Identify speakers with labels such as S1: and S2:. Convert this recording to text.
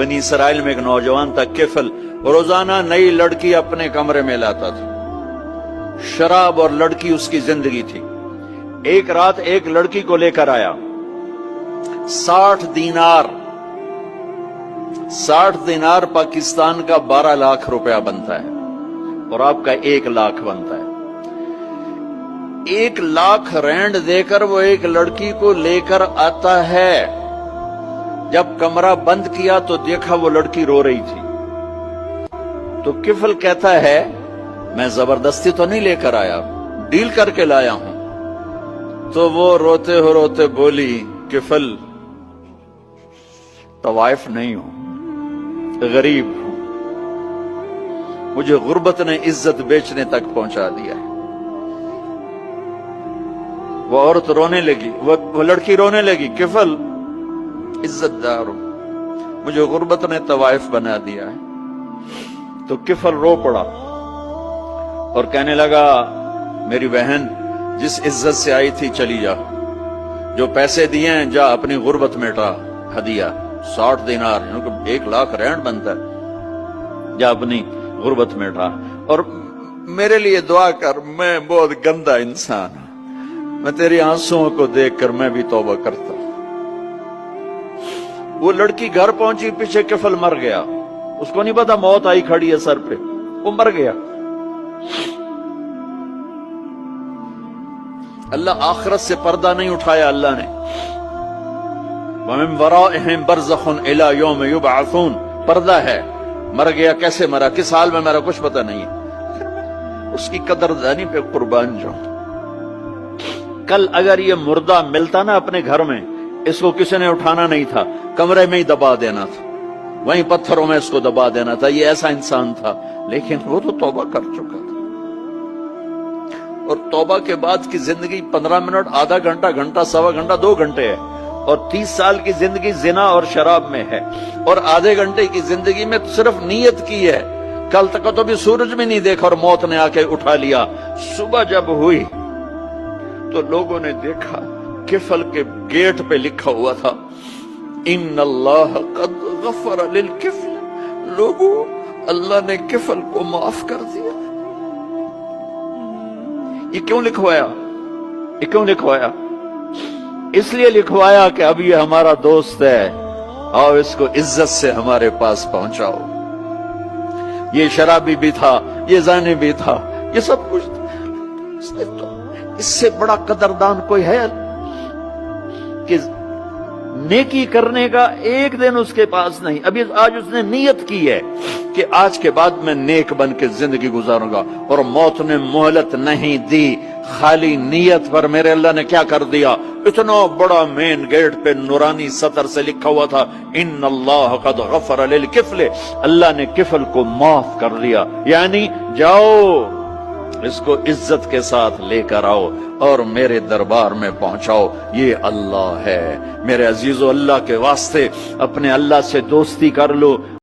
S1: بنی اسرائیل میں ایک نوجوان تھا کفل، روزانہ نئی لڑکی اپنے کمرے میں لاتا تھا، شراب اور لڑکی اس کی زندگی تھی۔ ایک رات ایک لڑکی کو لے کر آیا، 60 دینار 60 دینار پاکستان کا 12 لاکھ روپیہ بنتا ہے، اور آپ کا 1 لاکھ بنتا ہے۔ 1 لاکھ رینڈ دے کر وہ ایک لڑکی کو لے کر آتا ہے۔ جب کمرہ بند کیا تو دیکھا وہ لڑکی رو رہی تھی، تو کفل کہتا ہے میں زبردستی تو نہیں لے کر آیا، ڈیل کر کے لایا ہوں۔ تو وہ روتے روتے بولی کفل طوائف نہیں ہوں، غریب ہوں، مجھے غربت نے عزت بیچنے تک پہنچا دیا ہے۔ وہ عورت رونے لگی، وہ لڑکی رونے لگی، کفل عزت دار ہوں، مجھے غربت نے طوائف بنا دیا ہے۔ تو کفل رو پڑا اور کہنے لگا میری بہن جس عزت سے آئی تھی چلی جا، جو پیسے دیے ہیں جا اپنی غربت میٹا، ہدیہ 60 دینار 1 لاکھ رینڈ بنتا ہے، جا اپنی غربت میٹا، اور میرے لیے دعا کر، میں بہت گندا انسان ہوں، میں تیری آنسوؤں کو دیکھ کر میں بھی توبہ کرتا ہوں۔ وہ لڑکی گھر پہنچی، پیچھے کفل مر گیا، اس کو نہیں پتا موت آئی کھڑی ہے سر پہ، وہ مر گیا۔ اللہ آخرت سے پردہ نہیں اٹھایا اللہ نے۔ وَمِن وَرَائِهِمْ بَرْزَخٌ إِلَى يَوْمِ يُبْعَثُونَ، پردہ ہے، مر گیا، کیسے مرا، کس حال میں مرا، کچھ پتہ نہیں ہے۔ اس کی قدردانی پہ قربان جاؤں۔ کل اگر یہ مردہ ملتا نا اپنے گھر میں، اس کو کسی نے اٹھانا نہیں تھا، کمرے میں ہی دبا دینا تھا، وہیں پتھروں میں اس کو دبا دینا تھا، یہ ایسا انسان تھا، لیکن وہ تو توبہ کر چکا تھا۔ اور توبہ کے بعد کی زندگی 15 منٹ، آدھا گھنٹہ، گھنٹہ، سوا گھنٹہ، 2 گھنٹے ہے، اور 30 سال کی زندگی زنا اور شراب میں ہے، اور آدھے گھنٹے کی زندگی میں صرف نیت کی ہے۔ کل تک تو بھی سورج بھی نہیں دیکھا اور موت نے آ کے اٹھا لیا۔ صبح جب ہوئی تو لوگوں نے دیکھا کفل کے گیٹ پہ لکھا ہوا تھا ان اللہ قد غفر للکفل، لوگوں اللہ نے کفل کو معاف کر دیا۔ یہ کیوں لکھوایا؟ یہ کیوں لکھوایا؟ اس لیے لکھوایا کہ اب یہ ہمارا دوست ہے، اور اس کو عزت سے ہمارے پاس پہنچاؤ۔ یہ شرابی بھی تھا، یہ زانی بھی تھا، یہ سب کچھ تھا۔ اس سے بڑا قدردان کوئی ہے کہ نیکی کرنے کا ایک دن اس کے پاس نہیں؟ ابھی آج اس نے نیت کی ہے کہ آج کے بعد میں نیک بن کے زندگی گزاروں گا، اور موت نے مہلت نہیں دی۔ خالی نیت پر میرے اللہ نے کیا کر دیا، اتنا بڑا مین گیٹ پہ نورانی سطر سے لکھا ہوا تھا ان اللہ قد غفر للکفل، اللہ نے کفل کو معاف کر دیا۔ یعنی جاؤ اس کو عزت کے ساتھ لے کر آؤ اور میرے دربار میں پہنچاؤ، یہ اللہ ہے۔ میرے عزیزو، اللہ کے واسطے اپنے اللہ سے دوستی کر لو۔